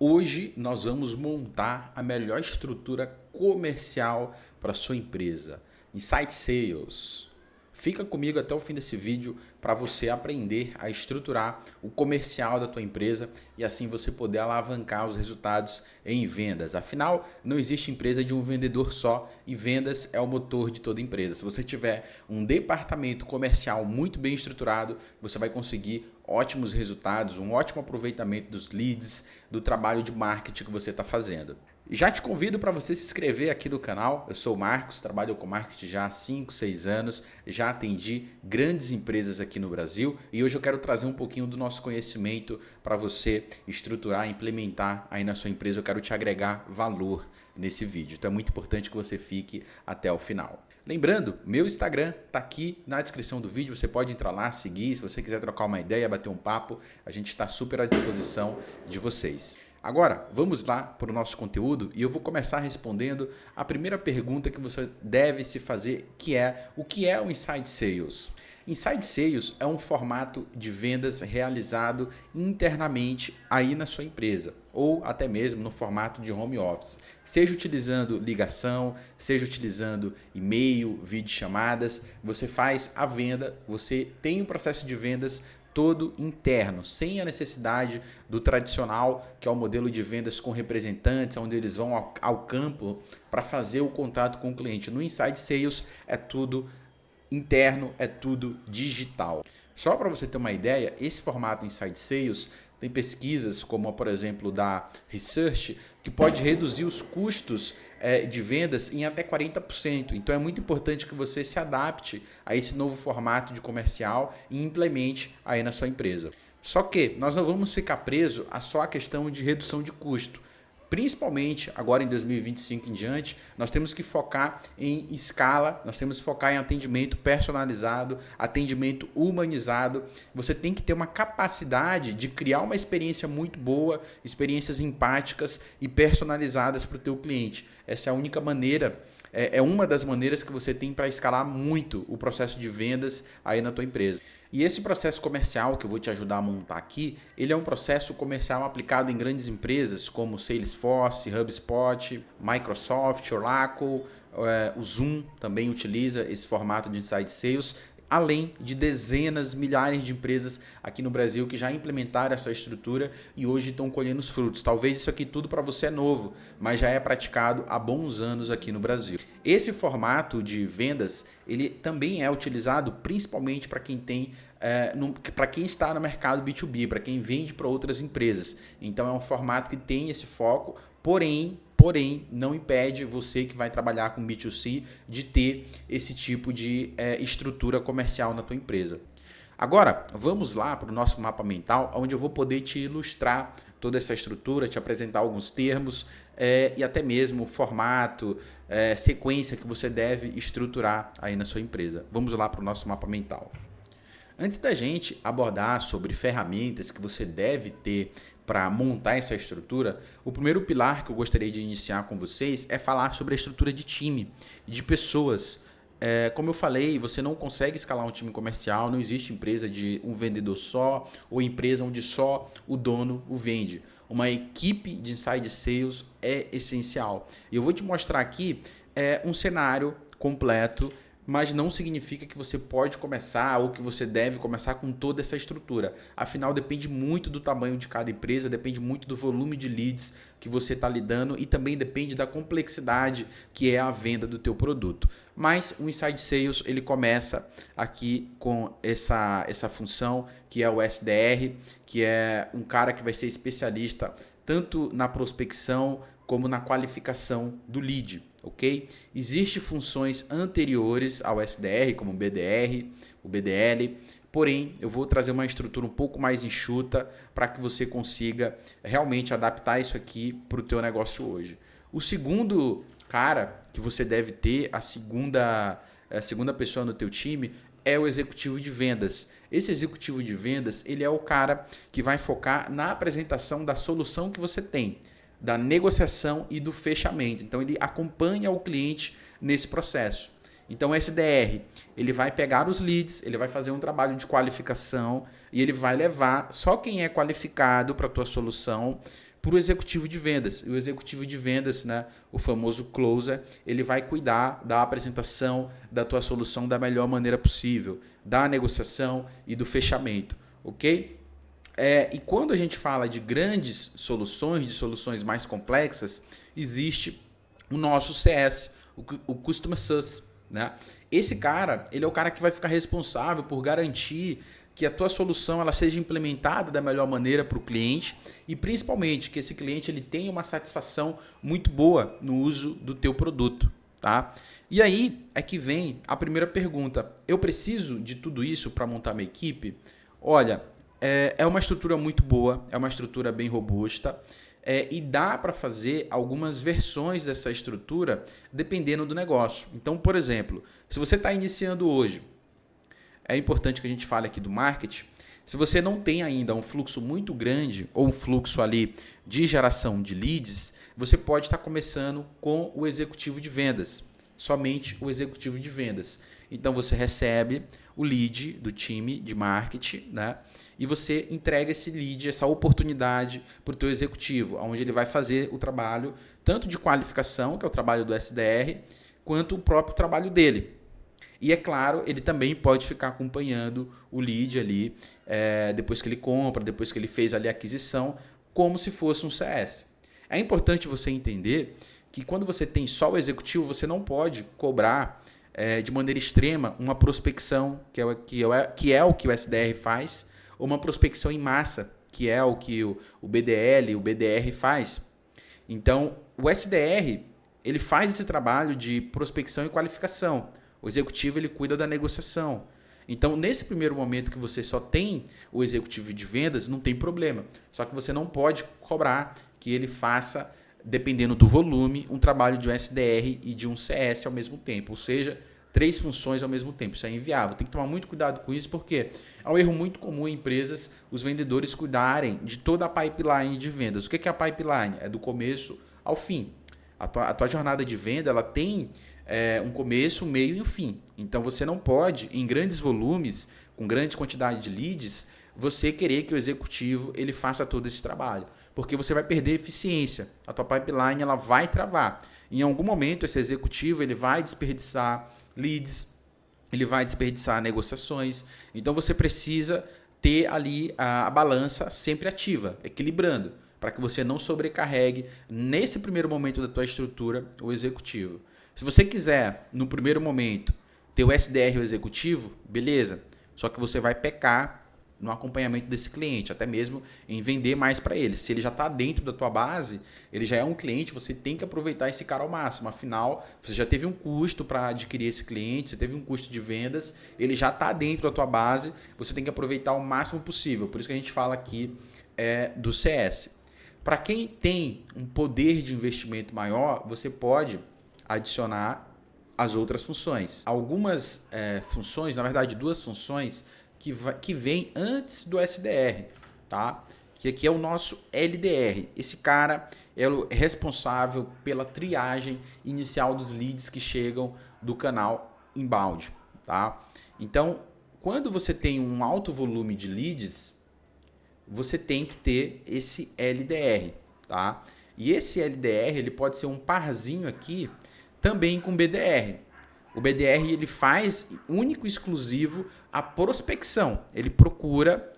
Hoje nós vamos montar a melhor estrutura comercial para sua empresa, Inside Sales. Fica comigo até o fim desse vídeo para você aprender a estruturar o comercial da tua empresa e assim você poder alavancar os resultados em vendas. Afinal, não existe empresa de um vendedor só e vendas é o motor de toda empresa. Se você tiver um departamento comercial muito bem estruturado, você vai conseguir ótimos resultados, um ótimo aproveitamento dos leads, do trabalho de marketing que você está fazendo. Já te convido para você se inscrever aqui no canal. Eu sou o Marcos, trabalho com marketing já há 5, 6 anos, já atendi grandes empresas aqui no Brasil e hoje eu quero trazer um pouquinho do nosso conhecimento para você estruturar, implementar aí na sua empresa. Eu quero te agregar valor nesse vídeo. Então é muito importante que você fique até o final. Lembrando, meu Instagram está aqui na descrição do vídeo, você pode entrar lá, seguir, se você quiser trocar uma ideia, bater um papo, a gente está super à disposição de vocês. Agora, vamos lá para o nosso conteúdo e eu vou começar respondendo a primeira pergunta que você deve se fazer, que é o que é o Inside Sales? Inside Sales é um formato de vendas realizado internamente aí na sua empresa ou até mesmo no formato de home office, seja utilizando ligação, seja utilizando e-mail, videochamadas, você faz a venda, você tem um processo de vendas todo interno, sem a necessidade do tradicional, que é o modelo de vendas com representantes, onde eles vão ao campo para fazer o contato com o cliente. No Inside Sales é tudo interno, é tudo digital. Só para você ter uma ideia, esse formato Inside Sales tem pesquisas como, por exemplo, da Research, que pode reduzir os custos de vendas em até 40%. Então é muito importante que você se adapte a esse novo formato de comercial e implemente aí na sua empresa. Só que nós não vamos ficar presos a só a questão de redução de custo. Principalmente agora em 2025 em diante, nós temos que focar em escala, nós temos que focar em atendimento personalizado, atendimento humanizado. Você tem que ter uma capacidade de criar uma experiência muito boa, experiências empáticas e personalizadas para o teu cliente. Essa é a única maneira, é uma das maneiras que você tem para escalar muito o processo de vendas aí na tua empresa. E esse processo comercial que eu vou te ajudar a montar aqui, ele é um processo comercial aplicado em grandes empresas como Salesforce, HubSpot, Microsoft, Oracle, o Zoom também utiliza esse formato de Inside Sales, além de dezenas, milhares de empresas aqui no Brasil que já implementaram essa estrutura e hoje estão colhendo os frutos. Talvez isso aqui tudo para você é novo, mas já é praticado há bons anos aqui no Brasil. Esse formato de vendas, ele também é utilizado principalmente para quem tem para quem está no mercado B2B, para quem vende para outras empresas. Então é um formato que tem esse foco, porém não impede você que vai trabalhar com B2C de ter esse tipo de estrutura comercial na tua empresa. Agora, vamos lá para o nosso mapa mental, onde eu vou poder te ilustrar toda essa estrutura, te apresentar alguns termos e até mesmo formato, sequência que você deve estruturar aí na sua empresa. Vamos lá para o nosso mapa mental. Antes da gente abordar sobre ferramentas que você deve ter para montar essa estrutura, o primeiro pilar que eu gostaria de iniciar com vocês é falar sobre a estrutura de time, de pessoas. Como eu falei, você não consegue escalar um time comercial, não existe empresa de um vendedor só ou empresa onde só o dono o vende. Uma equipe de inside sales é essencial. E eu vou te mostrar aqui um cenário completo, mas não significa que você pode começar ou que você deve começar com toda essa estrutura. Afinal, depende muito do tamanho de cada empresa, depende muito do volume de leads que você está lidando e também depende da complexidade que é a venda do teu produto. Mas o Inside Sales ele começa aqui com essa função que é o SDR, que é um cara que vai ser especialista tanto na prospecção como na qualificação do lead, ok? Existem funções anteriores ao SDR, como o BDR, o BDL, porém eu vou trazer uma estrutura um pouco mais enxuta para que você consiga realmente adaptar isso aqui para o teu negócio hoje. O segundo cara que você deve ter, a segunda pessoa no teu time, é o executivo de vendas. Esse executivo de vendas, ele é o cara que vai focar na apresentação da solução que você tem, da negociação e do fechamento. Então, ele acompanha o cliente nesse processo. Então, o SDR, ele vai pegar os leads, ele vai fazer um trabalho de qualificação e ele vai levar só quem é qualificado para a tua solução para o executivo de vendas. E o executivo de vendas, né, o famoso closer, ele vai cuidar da apresentação da tua solução da melhor maneira possível, da negociação e do fechamento, ok? E quando a gente fala de grandes soluções, de soluções mais complexas, existe o nosso CS, o Customer Success, né? Esse cara, ele é o cara que vai ficar responsável por garantir que a tua solução ela seja implementada da melhor maneira para o cliente e principalmente que esse cliente ele tenha uma satisfação muito boa no uso do teu produto, tá? E aí é que vem a primeira pergunta. Eu preciso de tudo isso para montar minha equipe? Olha, é uma estrutura muito boa, é uma estrutura bem robusta e dá para fazer algumas versões dessa estrutura dependendo do negócio. Então, por exemplo, se você está iniciando hoje, é importante que a gente fale aqui do marketing. Se você não tem ainda um fluxo muito grande ou um fluxo ali de geração de leads, você pode estar começando com o executivo de vendas, somente o executivo de vendas. Então você recebe o lead do time de marketing, né? E você entrega esse lead, essa oportunidade para o teu executivo, onde ele vai fazer o trabalho tanto de qualificação, que é o trabalho do SDR, quanto o próprio trabalho dele. E é claro, ele também pode ficar acompanhando o lead ali, depois que ele compra, depois que ele fez ali a aquisição, como se fosse um CS. É importante você entender que quando você tem só o executivo, você não pode cobrar de maneira extrema uma prospecção, que é o que o SDR faz, ou uma prospecção em massa, que é o que o BDL, o BDR faz. Então, o SDR ele faz esse trabalho de prospecção e qualificação. O executivo ele cuida da negociação. Então, nesse primeiro momento que você só tem o executivo de vendas, não tem problema. Só que você não pode cobrar que ele faça, dependendo do volume, um trabalho de um SDR e de um CS ao mesmo tempo. Ou seja, 3 funções ao mesmo tempo. Isso é inviável. Tem que tomar muito cuidado com isso, porque é um erro muito comum em empresas os vendedores cuidarem de toda a pipeline de vendas. O que é a pipeline? É do começo ao fim. A tua jornada de venda ela tem um começo, um meio e um fim. Então você não pode, em grandes volumes, com grande quantidade de leads, você querer que o executivo ele faça todo esse trabalho. Porque você vai perder eficiência. A tua pipeline ela vai travar. Em algum momento esse executivo ele vai desperdiçar leads, ele vai desperdiçar negociações. Então você precisa ter ali a balança sempre ativa, equilibrando, para que você não sobrecarregue nesse primeiro momento da tua estrutura o executivo. Se você quiser, no primeiro momento, ter o SDR e o executivo, beleza. Só que você vai pecar no acompanhamento desse cliente, até mesmo em vender mais para ele. Se ele já está dentro da tua base, ele já é um cliente, você tem que aproveitar esse cara ao máximo. Afinal, você já teve um custo para adquirir esse cliente, você teve um custo de vendas, ele já está dentro da tua base, você tem que aproveitar o máximo possível. Por isso que a gente fala aqui do CS. Para quem tem um poder de investimento maior, você pode adicionar as outras funções. Algumas funções, na verdade 2 funções, que vêm antes do SDR, tá? Que aqui é o nosso LDR. Esse cara é o responsável pela triagem inicial dos leads que chegam do canal inbound, tá? Então, quando você tem um alto volume de leads, você tem que ter esse LDR, tá? E esse LDR ele pode ser um parzinho aqui também com BDR. O BDR ele faz único e exclusivo a prospecção. Ele procura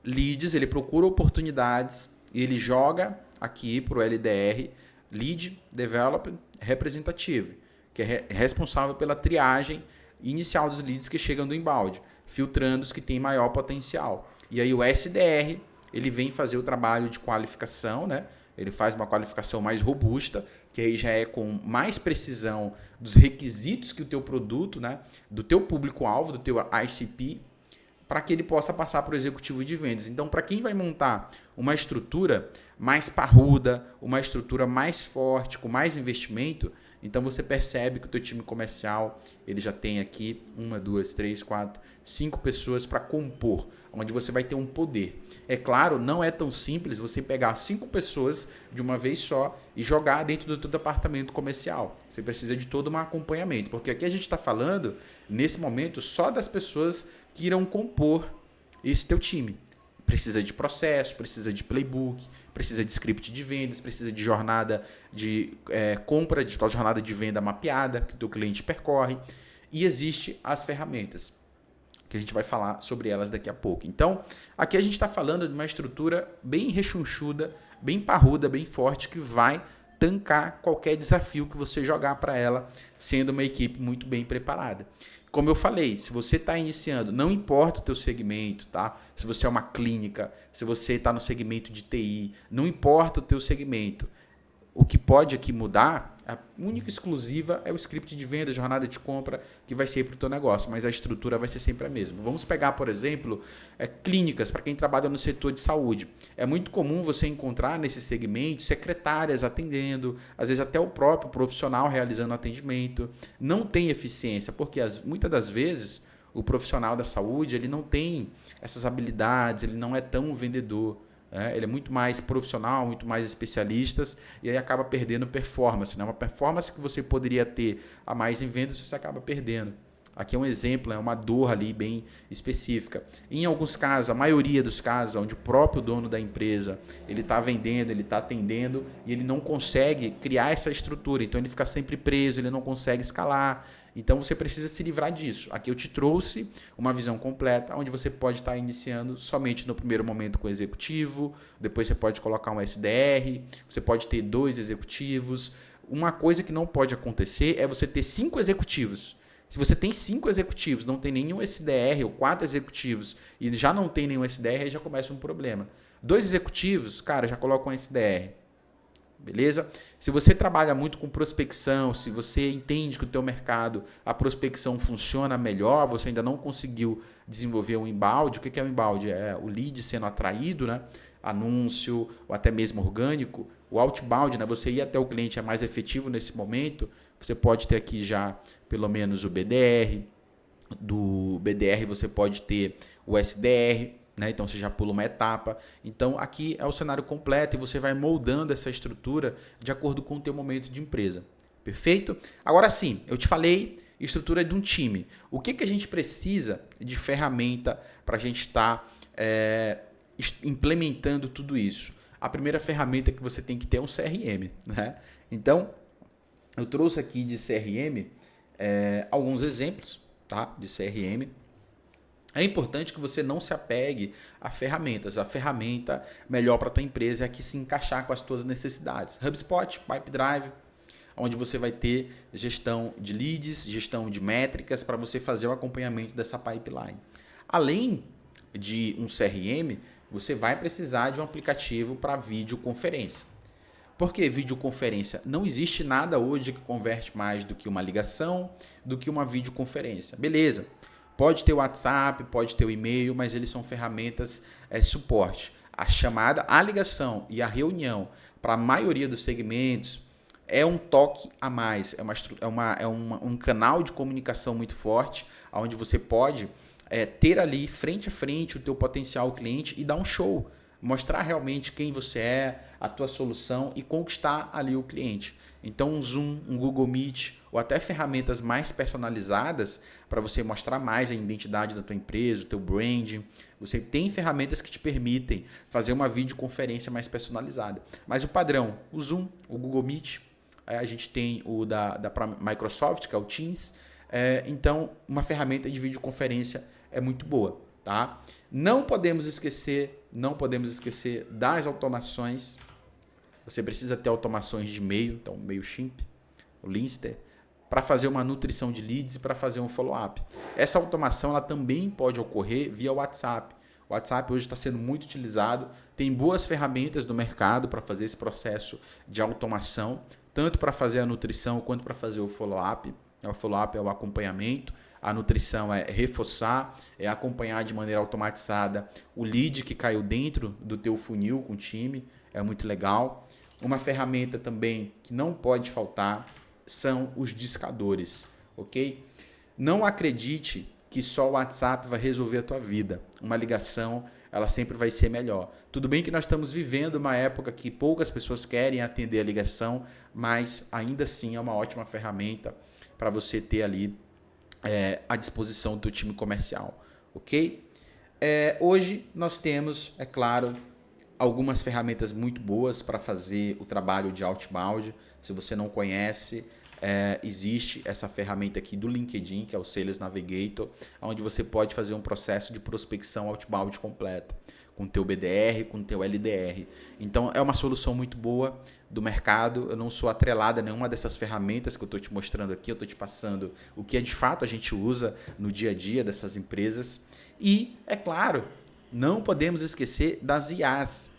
leads, ele procura oportunidades e ele joga aqui para o LDR, Lead Development Representative, que é responsável pela triagem inicial dos leads que chegam do inbound, filtrando os que têm maior potencial. E aí o SDR ele vem fazer o trabalho de qualificação, né? Ele faz uma qualificação mais robusta, que aí já é com mais precisão dos requisitos que o teu produto, né, do teu público-alvo, do teu ICP, para que ele possa passar para o executivo de vendas. Então, para quem vai montar uma estrutura mais parruda, uma estrutura mais forte, com mais investimento, então você percebe que o teu time comercial ele já tem aqui 1, 2, 3, 4, 5 pessoas para compor, onde você vai ter um poder. É claro, não é tão simples você pegar 5 pessoas de uma vez só e jogar dentro do teu departamento comercial. Você precisa de todo um acompanhamento, porque aqui a gente está falando, nesse momento, só das pessoas que irão compor esse teu time. precisa de processo, precisa de playbook, precisa de script de vendas, precisa de jornada de compra, de tal jornada de venda mapeada que o teu cliente percorre. E existe as ferramentas, que a gente vai falar sobre elas daqui a pouco. Então, aqui a gente está falando de uma estrutura bem rechonchuda, bem parruda, bem forte, que vai tancar qualquer desafio que você jogar para ela, sendo uma equipe muito bem preparada. Como eu falei, se você está iniciando, não importa o teu segmento, tá? Se você é uma clínica, se você está no segmento de TI, não importa o teu segmento. O que pode aqui mudar, a única exclusiva é o script de venda, jornada de compra, que vai ser para o teu negócio, mas a estrutura vai ser sempre a mesma. Vamos pegar, por exemplo, clínicas, para quem trabalha no setor de saúde. É muito comum você encontrar nesse segmento secretárias atendendo, às vezes até o próprio profissional realizando atendimento. Não tem eficiência, porque muitas das vezes o profissional da saúde ele não tem essas habilidades, ele não é tão vendedor. Ele é muito mais profissional, muito mais especialistas e aí acaba perdendo performance. Uma performance que você poderia ter a mais em vendas, você acaba perdendo. Aqui é um exemplo, é uma dor ali bem específica. Em alguns casos, a maioria dos casos, onde o próprio dono da empresa ele está vendendo, ele está atendendo e ele não consegue criar essa estrutura. Então ele fica sempre preso, ele não consegue escalar. Então você precisa se livrar disso. Aqui eu te trouxe uma visão completa, onde você pode estar iniciando somente no primeiro momento com o executivo, depois você pode colocar um SDR, você pode ter 2 executivos. Uma coisa que não pode acontecer é você ter 5 executivos. Se você tem 5 executivos, não tem nenhum SDR, ou 4 executivos, e já não tem nenhum SDR, aí já começa um problema. 2 executivos, cara, já coloca um SDR. Beleza? Se você trabalha muito com prospecção, se você entende que o teu mercado, a prospecção funciona melhor, você ainda não conseguiu desenvolver um inbound. O que é um inbound? É o lead sendo atraído, né? Anúncio, ou até mesmo orgânico. O outbound, né? Você ir até o cliente é mais efetivo nesse momento. Você pode ter aqui já pelo menos o BDR. Do BDR você pode ter o SDR. Né? Então você já pula uma etapa. Então aqui é o cenário completo e você vai moldando essa estrutura de acordo com o teu momento de empresa. Perfeito? Agora sim, eu te falei estrutura de um time. O que a gente precisa de ferramenta para a gente estar implementando tudo isso? A primeira ferramenta que você tem que ter é um CRM. Né? Então eu trouxe aqui de CRM alguns exemplos, tá? De CRM. É importante que você não se apegue a ferramentas. A ferramenta melhor para a tua empresa é a que se encaixar com as tuas necessidades. HubSpot, Pipedrive, onde você vai ter gestão de leads, gestão de métricas para você fazer o acompanhamento dessa pipeline. Além de um CRM, você vai precisar de um aplicativo para videoconferência. Por que videoconferência? Não existe nada hoje que converte mais do que uma ligação, do que uma videoconferência. Beleza. Pode ter o WhatsApp, pode ter o e-mail, mas eles são ferramentas suporte. A chamada, a ligação e a reunião, para a maioria dos segmentos, é um toque a mais. Um canal de comunicação muito forte, onde você pode ter ali, frente a frente, o teu potencial cliente e dar um show. Mostrar realmente quem você é, a tua solução e conquistar ali o cliente. Então um Zoom, um Google Meet ou até ferramentas mais personalizadas para você mostrar mais a identidade da tua empresa, o teu branding. Você tem ferramentas que te permitem fazer uma videoconferência mais personalizada. Mas o padrão, o Zoom, o Google Meet, a gente tem o da Microsoft, que é o Teams. Então uma ferramenta de videoconferência é muito boa. Tá? Não podemos esquecer das automações. Você precisa ter automações de e-mail, então o MailChimp, o Linster, para fazer uma nutrição de leads e para fazer um follow-up. Essa automação ela também pode ocorrer via WhatsApp. O WhatsApp hoje está sendo muito utilizado, tem boas ferramentas no mercado para fazer esse processo de automação, tanto para fazer a nutrição quanto para fazer o follow-up. O follow-up é o acompanhamento. A nutrição é reforçar, é acompanhar de maneira automatizada o lead que caiu dentro do teu funil com o time, é muito legal. Uma ferramenta também que não pode faltar são os discadores, ok? Não acredite que só o WhatsApp vai resolver a tua vida. Uma ligação, ela sempre vai ser melhor. Tudo bem que nós estamos vivendo uma época que poucas pessoas querem atender a ligação, mas ainda assim é uma ótima ferramenta para você ter ali à disposição do teu time comercial, ok? Hoje nós temos, é claro, algumas ferramentas muito boas para fazer o trabalho de outbound. Se você não conhece, existe essa ferramenta aqui do LinkedIn, que é o Sales Navigator, onde você pode fazer um processo de prospecção outbound completo, com o teu BDR, com o teu LDR. Então é uma solução muito boa do mercado. Eu não sou atrelado a nenhuma dessas ferramentas que eu estou te mostrando aqui, eu estou te passando o que de fato a gente usa no dia a dia dessas empresas. E, é claro, não podemos esquecer das IAs.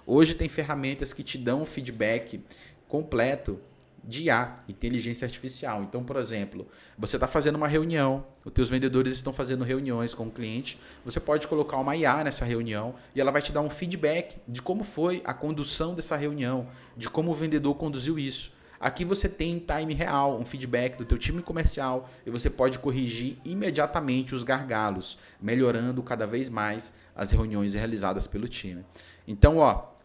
Hoje tem ferramentas que te dão um feedback completo de IA, inteligência artificial. Então, por exemplo, você está fazendo uma reunião, os teus vendedores estão fazendo reuniões com o cliente, você pode colocar uma IA nessa reunião e ela vai te dar um feedback de como foi a condução dessa reunião, de como o vendedor conduziu isso. Aqui você tem em time real um feedback do teu time comercial e você pode corrigir imediatamente os gargalos, melhorando cada vez mais as reuniões realizadas pelo time. Então,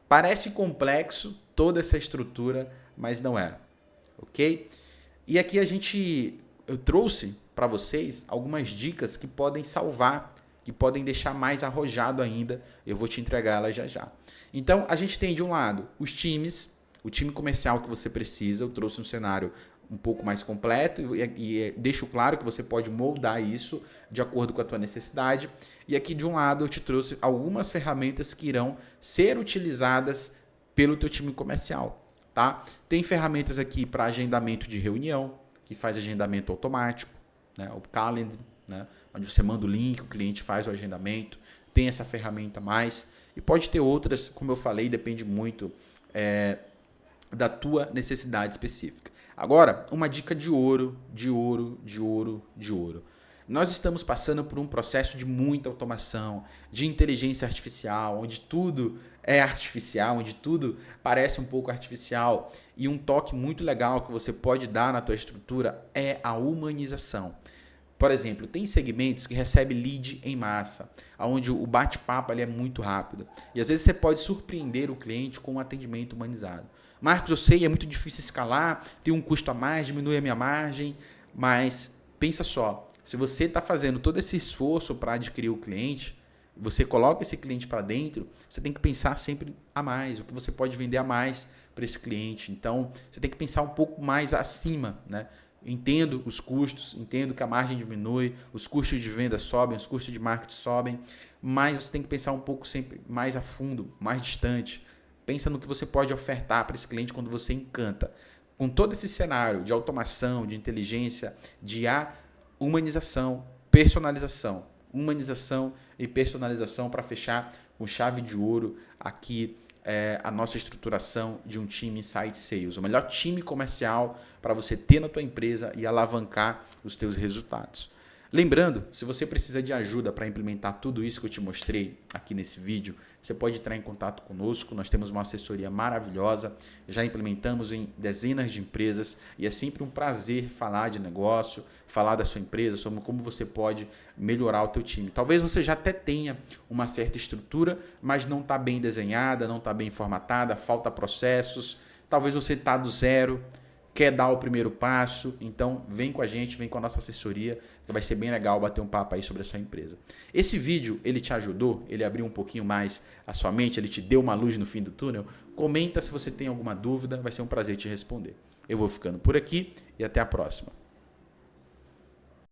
parece complexo toda essa estrutura, mas não é, ok? E aqui eu trouxe para vocês algumas dicas que podem salvar, que podem deixar mais arrojado ainda. Eu vou te entregar elas já já. Então, a gente tem de um lado os times, o time comercial que você precisa. Eu trouxe um cenário um pouco mais completo e deixo claro que você pode moldar isso de acordo com a tua necessidade. E aqui de um lado eu te trouxe algumas ferramentas que irão ser utilizadas pelo teu time comercial, tá? Tem ferramentas aqui para agendamento de reunião, que faz agendamento automático, né? O Calendar, né? Onde você manda o link, o cliente faz o agendamento. Tem essa ferramenta a mais. E pode ter outras, como eu falei, depende muito da tua necessidade específica. Agora, uma dica de ouro. Nós estamos passando por um processo de muita automação, de inteligência artificial, onde tudo é artificial, onde tudo parece um pouco artificial. E um toque muito legal que você pode dar na tua estrutura é a humanização. Por exemplo, tem segmentos que recebem lead em massa, onde o bate-papo ali é muito rápido. E às vezes você pode surpreender o cliente com um atendimento humanizado. Marcos, eu sei, é muito difícil escalar, tem um custo a mais, diminui a minha margem, mas pensa só, se você está fazendo todo esse esforço para adquirir o cliente, você coloca esse cliente para dentro, você tem que pensar sempre a mais, o que você pode vender a mais para esse cliente. Então, você tem que pensar um pouco mais acima, né? Entendo os custos, entendo que a margem diminui, os custos de venda sobem, os custos de marketing sobem, mas você tem que pensar um pouco sempre mais a fundo, mais distante. Pensa no que você pode ofertar para esse cliente quando você encanta. Com todo esse cenário de automação, de inteligência, de humanização, personalização. Humanização e personalização para fechar com chave de ouro aqui a nossa estruturação de um time Inside Sales. O melhor time comercial para você ter na tua empresa e alavancar os teus resultados. Lembrando, se você precisa de ajuda para implementar tudo isso que eu te mostrei aqui nesse vídeo, você pode entrar em contato conosco. Nós temos uma assessoria maravilhosa, já implementamos em dezenas de empresas e é sempre um prazer falar de negócio, falar da sua empresa, sobre como você pode melhorar o teu time. Talvez você já até tenha uma certa estrutura, mas não está bem desenhada, não está bem formatada, falta processos. Talvez você está do zero, quer dar o primeiro passo, então vem com a gente, vem com a nossa assessoria, que vai ser bem legal bater um papo aí sobre a sua empresa. Esse vídeo, ele te ajudou? Ele abriu um pouquinho mais a sua mente? Ele te deu uma luz no fim do túnel? Comenta se você tem alguma dúvida, vai ser um prazer te responder. Eu vou ficando por aqui e até a próxima.